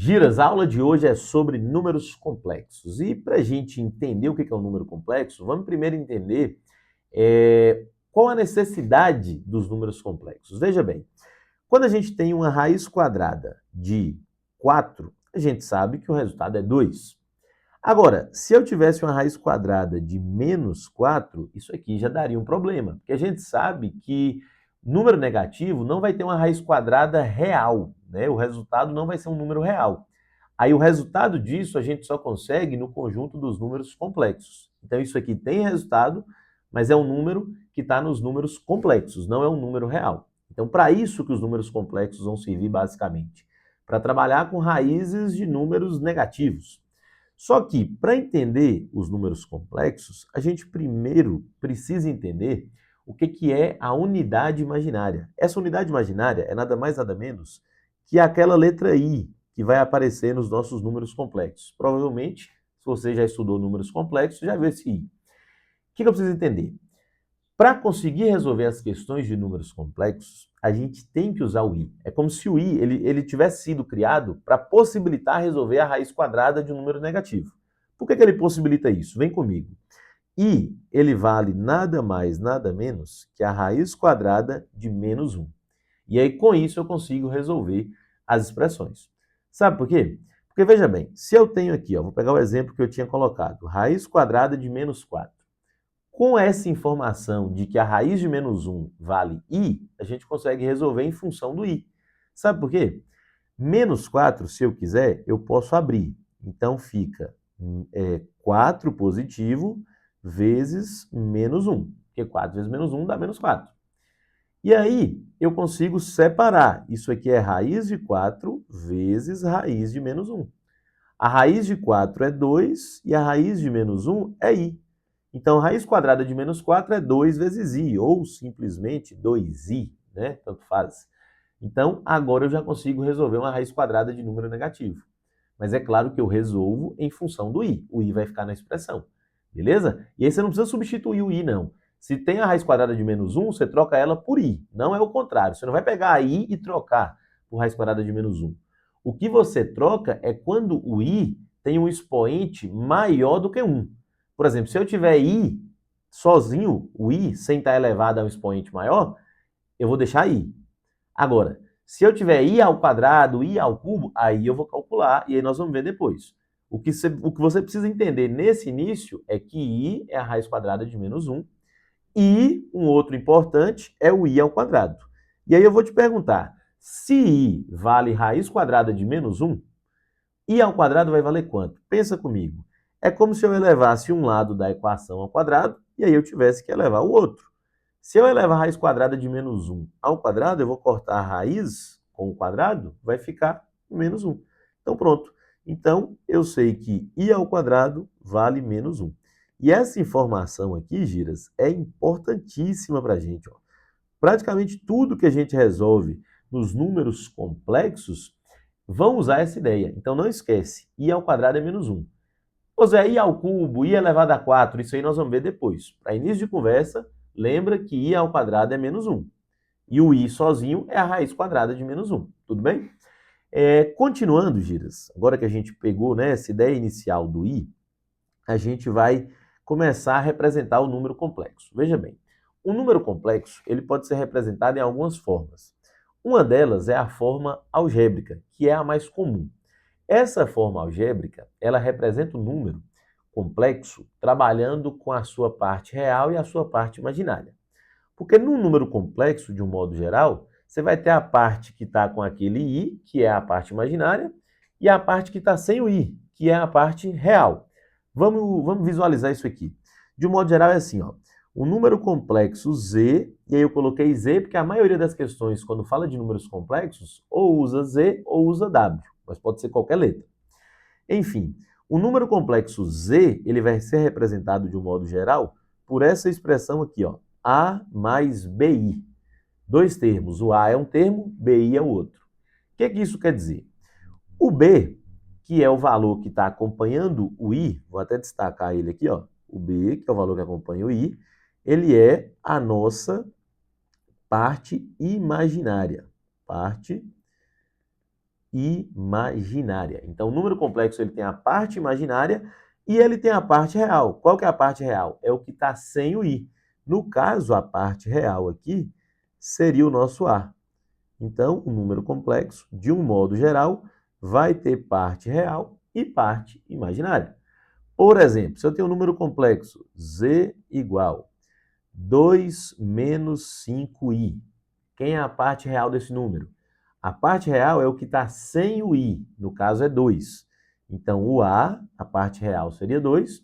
Giras, a aula de hoje é sobre números complexos. E para a gente entender o que é um número complexo, vamos primeiro entender qual a necessidade dos números complexos. Veja bem, quando a gente tem uma raiz quadrada de 4, a gente sabe que o resultado é 2. Agora, se eu tivesse uma raiz quadrada de menos 4, isso aqui já daria um problema, porque a gente sabe que número negativo não vai ter uma raiz quadrada real, né? O resultado não vai ser um número real. Aí o resultado disso a gente só consegue no conjunto dos números complexos. Então isso aqui tem resultado, mas é um número que está nos números complexos, não é um número real. Então para isso que os números complexos vão servir basicamente, para trabalhar com raízes de números negativos. Só que, para entender os números complexos, a gente primeiro precisa entender o que é a unidade imaginária. Essa unidade imaginária é nada mais nada menos que aquela letra I que vai aparecer nos nossos números complexos. Provavelmente, se você já estudou números complexos, já viu esse I. O que eu preciso entender? Para conseguir resolver as questões de números complexos, a gente tem que usar o i. É como se o i ele tivesse sido criado para possibilitar resolver a raiz quadrada de um número negativo. Por que ele possibilita isso? Vem comigo. I ele vale nada mais, nada menos que a raiz quadrada de menos 1. E aí, com isso, eu consigo resolver as expressões. Sabe por quê? Porque, veja bem, se eu tenho aqui, vou pegar o exemplo que eu tinha colocado, raiz quadrada de menos 4. Com essa informação de que a raiz de menos 1 vale i, a gente consegue resolver em função do i. Sabe por quê? Menos 4, se eu quiser, eu posso abrir. Então fica 4 positivo vezes menos 1. Porque 4 vezes menos 1 dá menos 4. E aí eu consigo separar. Isso aqui é raiz de 4 vezes raiz de menos 1. A raiz de 4 é 2 e a raiz de menos 1 é i. Então, raiz quadrada de menos 4 é 2 vezes i, ou simplesmente 2i, né? Tanto faz. Então, agora eu já consigo resolver uma raiz quadrada de número negativo. Mas é claro que eu resolvo em função do i. O i vai ficar na expressão. Beleza? E aí você não precisa substituir o i, não. Se tem a raiz quadrada de menos 1, você troca ela por i. Não é o contrário. Você não vai pegar a i e trocar por raiz quadrada de menos 1. O que você troca é quando o i tem um expoente maior do que 1. Por exemplo, se eu tiver i sozinho, o i, sem estar elevado a um expoente maior, eu vou deixar i. Agora, se eu tiver i ao quadrado, i ao cubo, aí eu vou calcular e aí nós vamos ver depois. O que você precisa entender nesse início é que i é a raiz quadrada de menos 1 e um outro importante é o i ao quadrado. E aí eu vou te perguntar, se i vale raiz quadrada de menos 1, i ao quadrado vai valer quanto? Pensa comigo. É como se eu elevasse um lado da equação ao quadrado e aí eu tivesse que elevar o outro. Se eu elevar a raiz quadrada de menos 1 ao quadrado, eu vou cortar a raiz com o quadrado, vai ficar menos 1. Então pronto. Então eu sei que i ao quadrado vale menos 1. E essa informação aqui, Giras, é importantíssima para a gente. Praticamente tudo que a gente resolve nos números complexos vão usar essa ideia. Então não esquece, i ao quadrado é menos 1. Ô Zé, i ao cubo, i elevado a 4, isso aí nós vamos ver depois. Para início de conversa, lembra que i ao quadrado é menos 1. E o i sozinho é a raiz quadrada de menos 1. Tudo bem? Continuando, Giras, agora que a gente pegou, né, essa ideia inicial do i, a gente vai começar a representar o número complexo. Veja bem, o número complexo ele pode ser representado em algumas formas. Uma delas é a forma algébrica, que é a mais comum. Essa forma algébrica, ela representa o número complexo trabalhando com a sua parte real e a sua parte imaginária. Porque num número complexo, de um modo geral, você vai ter a parte que está com aquele i, que é a parte imaginária, e a parte que está sem o i, que é a parte real. Vamos visualizar isso aqui. De um modo geral é assim, ó. O número complexo z, e aí eu coloquei z porque a maioria das questões, quando fala de números complexos, ou usa z ou usa w, mas pode ser qualquer letra. Enfim, o número complexo z, ele vai ser representado de um modo geral por essa expressão aqui, ó, a mais bi. Dois termos, o a é um termo, bi é o outro. O que isso quer dizer? O b, que é o valor que está acompanhando o i, vou até destacar ele aqui, ó, o b, que é o valor que acompanha o i, ele é a nossa parte imaginária. Parte imaginária. Então, o número complexo ele tem a parte imaginária e ele tem a parte real. Qual que é a parte real? É o que está sem o i. No caso, a parte real aqui seria o nosso a. Então, o número complexo, de um modo geral, vai ter parte real e parte imaginária. Por exemplo, se eu tenho um número complexo, z igual 2 menos 5i, quem é a parte real desse número? A parte real é o que está sem o i, no caso é 2. Então, o a parte real seria 2,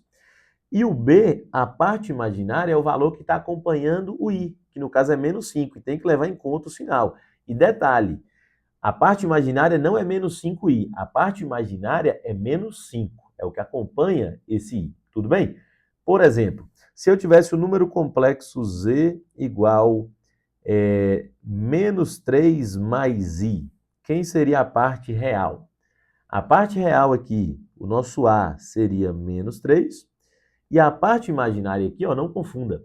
e o b, a parte imaginária, é o valor que está acompanhando o i, que no caso é menos 5, e tem que levar em conta o sinal. E detalhe, a parte imaginária não é menos 5i, a parte imaginária é menos 5, é o que acompanha esse i, tudo bem? Por exemplo, se eu tivesse o número complexo z igual menos 3 mais i, quem seria a parte real? A parte real aqui, o nosso a seria menos 3, e a parte imaginária aqui, ó, não confunda.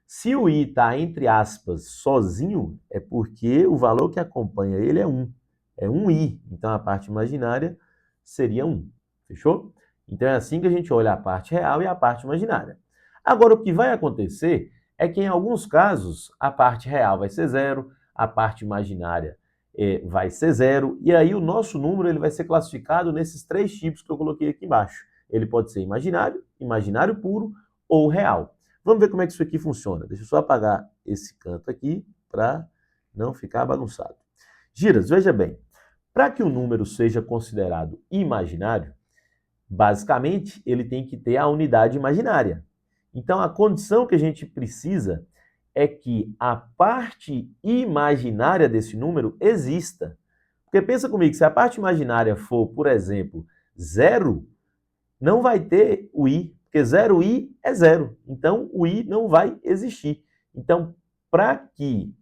Se o i está, entre aspas, sozinho, é porque o valor que acompanha ele é 1. É 1i. Então, a parte imaginária seria 1. Fechou? Então, é assim que a gente olha a parte real e a parte imaginária. Agora, o que vai acontecer é que, em alguns casos, a parte real vai ser 0, a parte imaginária vai ser 0, e aí o nosso número ele vai ser classificado nesses 3 tipos que eu coloquei aqui embaixo. Ele pode ser imaginário, imaginário puro ou real. Vamos ver como é que isso aqui funciona. Deixa eu só apagar esse canto aqui para não ficar bagunçado. Giras, veja bem, para que o número seja considerado imaginário, basicamente ele tem que ter a unidade imaginária. Então a condição que a gente precisa é que a parte imaginária desse número exista. Porque pensa comigo, se a parte imaginária for, por exemplo, 0, não vai ter o i, porque 0i é 0. Então, o i não vai existir. Então, para que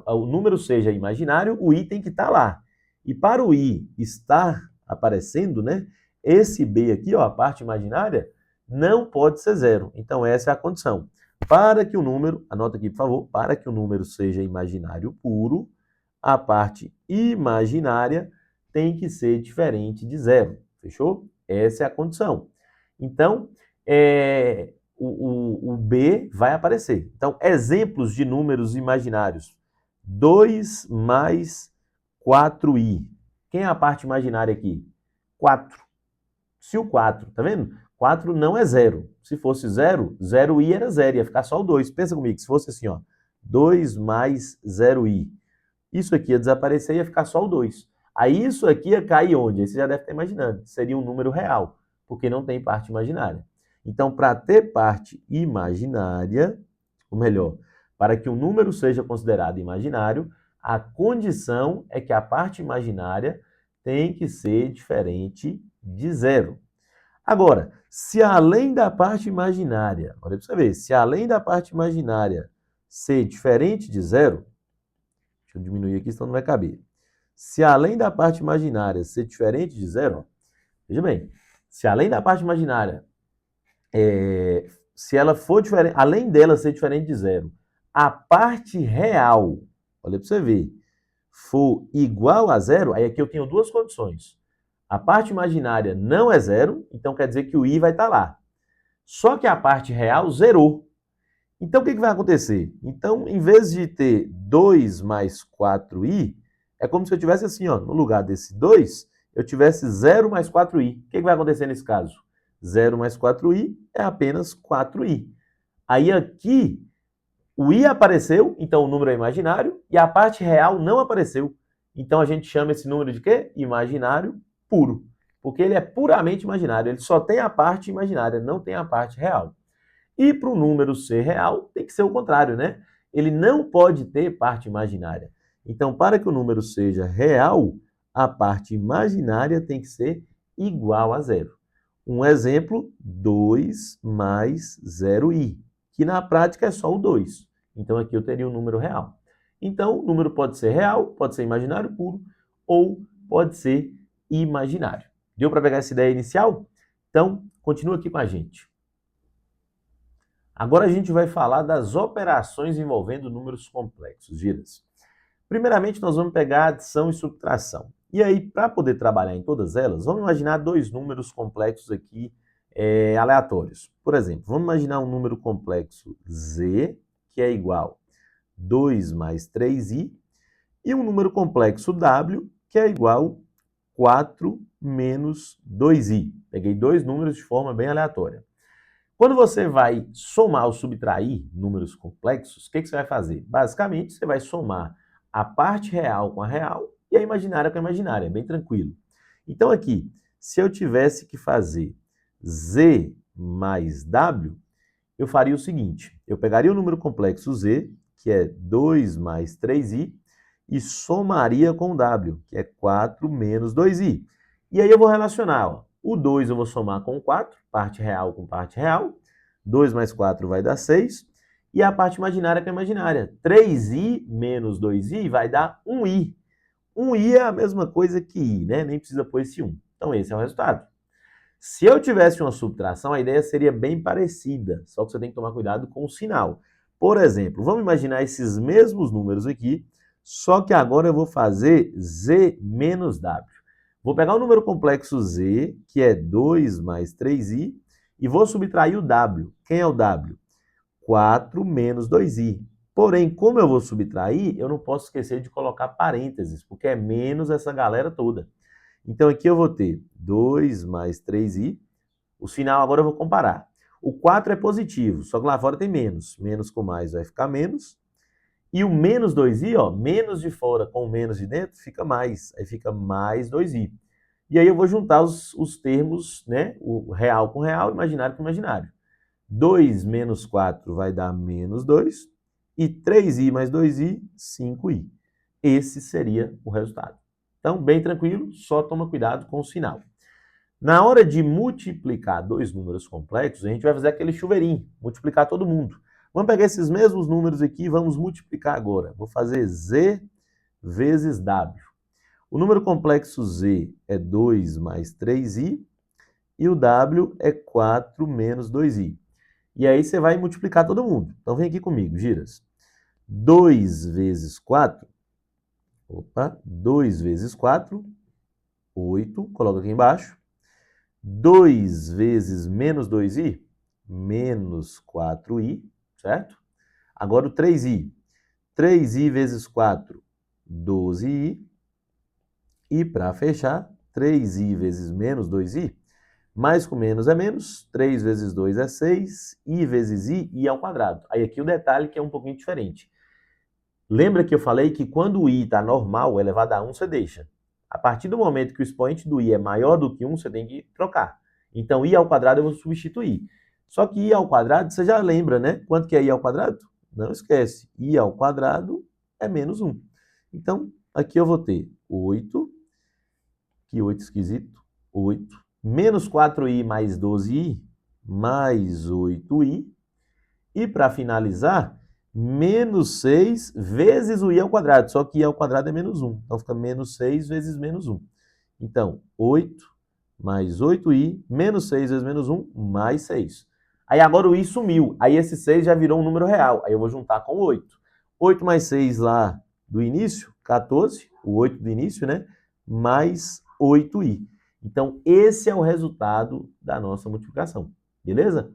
o número seja imaginário, o i tem que estar lá. E para o i estar aparecendo, né, esse b aqui, ó, a parte imaginária, não pode ser 0. Então, essa é a condição. Para que o número, anota aqui, por favor, para que o número seja imaginário puro, a parte imaginária tem que ser diferente de 0. Fechou? Essa é a condição. Então, o B vai aparecer. Então, exemplos de números imaginários. 2 mais 4i. Quem é a parte imaginária aqui? 4. Se o 4, tá vendo? 4 não é 0. Se fosse 0, 0i era 0, ia ficar só o 2. Pensa comigo, se fosse assim, ó, 2 mais 0i. Isso aqui ia desaparecer e ia ficar só o 2. Aí isso aqui ia cair onde? Aí você já deve estar imaginando. Seria um número real, porque não tem parte imaginária. Então, para ter parte imaginária, ou melhor, para que o número seja considerado imaginário, a condição é que a parte imaginária tem que ser diferente de 0. Agora, se além da parte imaginária, olha para você ver, se além da parte imaginária ser diferente de 0, deixa eu diminuir aqui, senão não vai caber. Se além da parte imaginária ser diferente de 0, veja bem, se além da parte imaginária, se ela for diferente, além dela ser diferente de 0, a parte real, olha para você ver, for igual a 0, aí aqui eu tenho duas condições. A parte imaginária não é 0, então quer dizer que o i vai estar lá. Só que a parte real zerou. Então, o que vai acontecer? Então, em vez de ter 2 mais 4i, é como se eu tivesse assim, ó, no lugar desse 2, eu tivesse 0 mais 4i. O que vai acontecer nesse caso? 0 mais 4i é apenas 4i. Aí aqui, o i apareceu, então o número é imaginário, e a parte real não apareceu. Então, a gente chama esse número de quê? Imaginário puro. Porque ele é puramente imaginário, ele só tem a parte imaginária, não tem a parte real. E para o número ser real, tem que ser o contrário, né? Ele não pode ter parte imaginária. Então, para que o número seja real, a parte imaginária tem que ser igual a 0. Um exemplo, 2 mais 0i, que na prática é só o 2. Então, aqui eu teria um número real. Então, o número pode ser real, pode ser imaginário puro, ou pode ser imaginário. Deu para pegar essa ideia inicial? Então, continua aqui com a gente. Agora a gente vai falar das operações envolvendo números complexos, giras. Primeiramente, nós vamos pegar adição e subtração. E aí, para poder trabalhar em todas elas, vamos imaginar dois números complexos aqui aleatórios. Por exemplo, vamos imaginar um número complexo z, que é igual a 2 mais 3i, e um número complexo w, que é igual a 4 menos 2i. Peguei dois números de forma bem aleatória. Quando você vai somar ou subtrair números complexos, o que você vai fazer? Basicamente, você vai somar a parte real com a real e a imaginária com a imaginária, bem tranquilo. Então aqui, se eu tivesse que fazer z mais w, eu faria o seguinte, eu pegaria o número complexo z, que é 2 mais 3i, e somaria com o w, que é 4 menos 2i. E aí eu vou relacionar, ó, o 2 eu vou somar com o 4, parte real com parte real, 2 mais 4 vai dar 6, e a parte imaginária com a imaginária. 3i menos 2i vai dar 1i. 1i é a mesma coisa que i, né? Nem precisa pôr esse 1. Então esse é o resultado. Se eu tivesse uma subtração, a ideia seria bem parecida, só que você tem que tomar cuidado com o sinal. Por exemplo, vamos imaginar esses mesmos números aqui, só que agora eu vou fazer z menos w. Vou pegar o número complexo z, que é 2 mais 3i, e vou subtrair o w. Quem é o w? 4 menos 2i. Porém, como eu vou subtrair, eu não posso esquecer de colocar parênteses, porque é menos essa galera toda. Então aqui eu vou ter 2 mais 3i. O final agora eu vou comparar. O 4 é positivo, só que lá fora tem menos. Menos com mais vai ficar menos. E o menos 2i, ó, menos de fora com menos de dentro, fica mais. Aí fica mais 2i. E aí eu vou juntar os termos, né? O real com real, imaginário com imaginário. 2 menos 4 vai dar menos 2. E 3i mais 2i, 5i. Esse seria o resultado. Então, bem tranquilo, só toma cuidado com o sinal. Na hora de multiplicar dois números complexos, a gente vai fazer aquele chuveirinho, multiplicar todo mundo. Vamos pegar esses mesmos números aqui e vamos multiplicar agora. Vou fazer z vezes w. O número complexo z é 2 mais 3i e o w é 4 menos 2i. E aí você vai multiplicar todo mundo. Então vem aqui comigo, giras. 2 vezes 4, 2 vezes 4, 8, coloca aqui embaixo. 2 vezes menos 2i, menos 4i, certo? Agora o 3i. 3i vezes 4, 12i. E para fechar, 3i vezes menos 2i, mais com menos é menos, 3 vezes 2 é 6, i vezes i ao quadrado. Aí aqui o detalhe que é um pouquinho diferente. Lembra que eu falei que quando o i está normal, elevado a 1, você deixa. A partir do momento que o expoente do i é maior do que 1, você tem que trocar. Então, i ao quadrado eu vou substituir. Só que i ao quadrado, você já lembra, né? Quanto que é i ao quadrado? Não esquece. I ao quadrado é menos 1. Então, aqui eu vou ter 8. Que 8 esquisito. 8. Menos 4i mais 12i, mais 8i. E para finalizar, menos 6 vezes o i ao quadrado. Só que i ao quadrado é menos 1. Então fica menos 6 vezes menos 1. Então, 8 mais 8i, menos 6 vezes menos 1, mais 6. Aí agora o i sumiu. Aí esse 6 já virou um número real. Aí eu vou juntar com o 8. 8 mais 6 lá do início, 14. O 8 do início, né? Mais 8i. Então, esse é o resultado da nossa multiplicação. Beleza?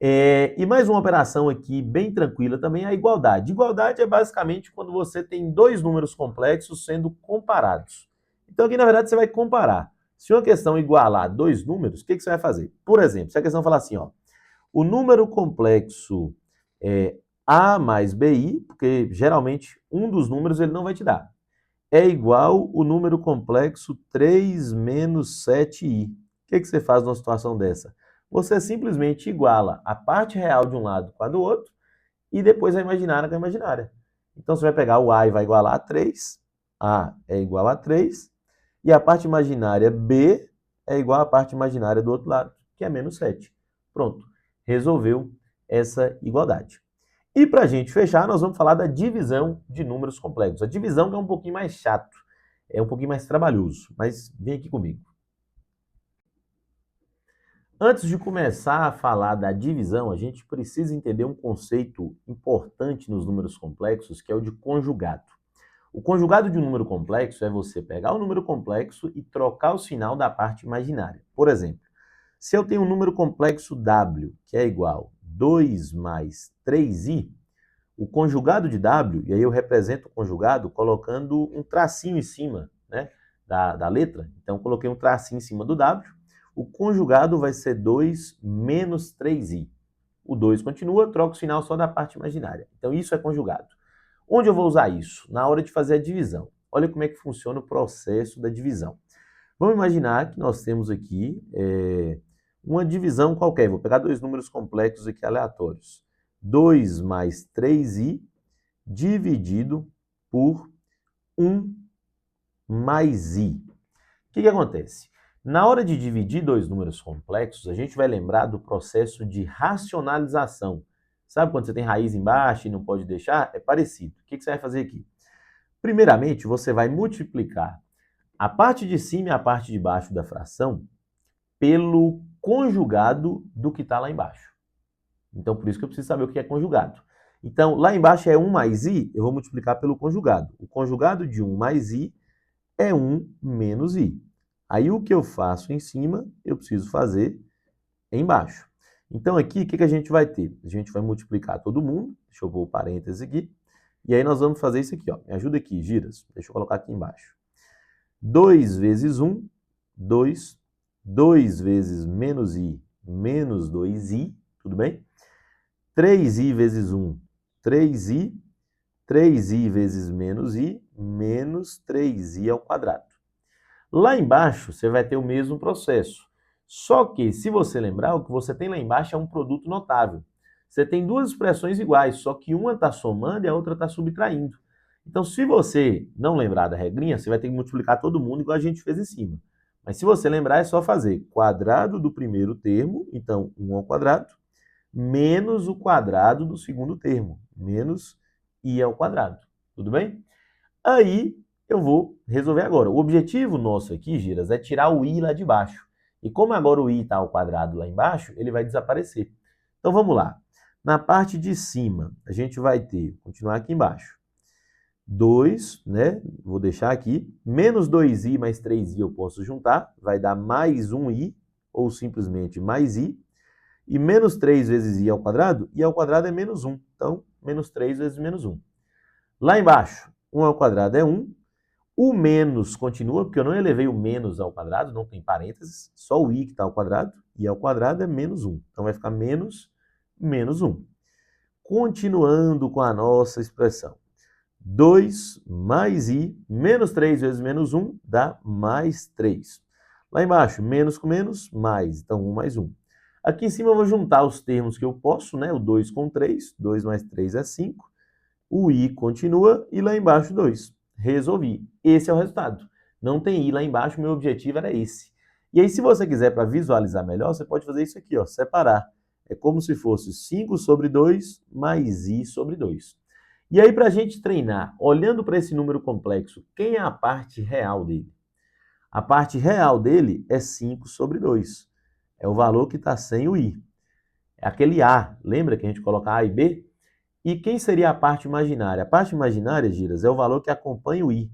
E mais uma operação aqui bem tranquila também é a igualdade. Igualdade é basicamente quando você tem dois números complexos sendo comparados. Então aqui, na verdade, você vai comparar. Se uma questão igualar dois números, o que você vai fazer? Por exemplo, se a questão falar assim, ó, o número complexo a mais bi, porque geralmente um dos números ele não vai te dar, é igual o número complexo 3 menos 7i. O que você faz numa situação dessa? Você simplesmente iguala a parte real de um lado com a do outro e depois a imaginária com a imaginária. Então você vai pegar o a e vai igualar a 3, a é igual a 3, e a parte imaginária b é igual à parte imaginária do outro lado, que é menos 7. Pronto, resolveu essa igualdade. E para a gente fechar, nós vamos falar da divisão de números complexos. A divisão que é um pouquinho mais chato, é um pouquinho mais trabalhoso, mas vem aqui comigo. Antes de começar a falar da divisão, a gente precisa entender um conceito importante nos números complexos, que é o de conjugado. O conjugado de um número complexo é você pegar o número complexo e trocar o sinal da parte imaginária. Por exemplo, se eu tenho um número complexo W, que é igual a 2 mais 3i, o conjugado de W, e aí eu represento o conjugado colocando um tracinho em cima, né, da letra. Então, coloquei um tracinho em cima do W. O conjugado vai ser 2 menos 3i. O 2 continua, troco o sinal só da parte imaginária. Então, isso é conjugado. Onde eu vou usar isso? Na hora de fazer a divisão. Olha como é que funciona o processo da divisão. Vamos imaginar que nós temos aqui uma divisão qualquer. Vou pegar dois números complexos aqui aleatórios. 2 mais 3i dividido por 1 mais i. O que acontece? Na hora de dividir dois números complexos, a gente vai lembrar do processo de racionalização. Sabe quando você tem raiz embaixo e não pode deixar? É parecido. O que você vai fazer aqui? Primeiramente, você vai multiplicar a parte de cima e a parte de baixo da fração pelo conjugado do que está lá embaixo. Então, por isso que eu preciso saber o que é conjugado. Então, lá embaixo é 1 mais i, eu vou multiplicar pelo conjugado. O conjugado de 1 mais i é 1 menos i. Aí, o que eu faço em cima, eu preciso fazer embaixo. Então, aqui, o que a gente vai ter? A gente vai multiplicar todo mundo. Deixa eu pôr o parênteses aqui. E aí, nós vamos fazer isso aqui, ó. Me ajuda aqui, Giras. Deixa eu colocar aqui embaixo. 2 vezes 1, 2. 2 vezes menos i, menos 2i. Tudo bem? 3i vezes 1, 3i. 3i vezes menos i, menos 3i ao quadrado. Lá embaixo, você vai ter o mesmo processo. Só que, se você lembrar, o que você tem lá embaixo é um produto notável. Você tem duas expressões iguais, só que uma está somando e a outra está subtraindo. Então, se você não lembrar da regrinha, você vai ter que multiplicar todo mundo igual a gente fez em cima. Mas se você lembrar, é só fazer quadrado do primeiro termo, então 1 ao quadrado, menos o quadrado do segundo termo, menos i ao quadrado. Tudo bem? Aí eu vou resolver agora. O objetivo nosso aqui, Giras, é tirar o i lá de baixo. E como agora o i está ao quadrado lá embaixo, ele vai desaparecer. Então vamos lá. Na parte de cima, a gente vai ter, continuar aqui embaixo, 2, né? Vou deixar aqui, menos 2i mais 3i eu posso juntar, vai dar mais 1i, ou simplesmente mais i. E menos 3 vezes i ao quadrado é menos 1. Então, menos 3 vezes menos 1. Lá embaixo, 1 ao quadrado é 1. O menos continua, porque eu não elevei o menos ao quadrado, não tem parênteses. Só o i que está ao quadrado. I ao quadrado é menos 1. Então, vai ficar menos 1. Continuando com a nossa expressão. 2 mais i, menos 3 vezes menos 1 dá mais 3. Lá embaixo, menos com menos, mais. Então, 1 mais 1. Aqui em cima eu vou juntar os termos que eu posso, né? O 2 com 3, 2 mais 3 é 5. O i continua e lá embaixo 2. Resolvi. Esse é o resultado. Não tem i lá embaixo, meu objetivo era esse. E aí, se você quiser para visualizar melhor, você pode fazer isso aqui, ó, separar. É como se fosse 5 sobre 2 mais i sobre 2. E aí, para a gente treinar, olhando para esse número complexo, quem é a parte real dele? A parte real dele é 5 sobre 2. É o valor que está sem o i. É aquele a. Lembra que a gente coloca a e b? E quem seria a parte imaginária? A parte imaginária, Giras, é o valor que acompanha o i.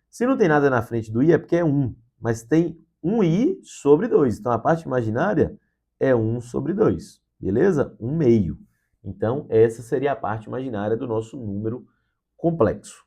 Se não tem nada na frente do i, é porque é 1. Mas tem 1i sobre 2. Então, a parte imaginária é 1 sobre 2. Beleza? 1 meio. Então, essa seria a parte imaginária do nosso número complexo.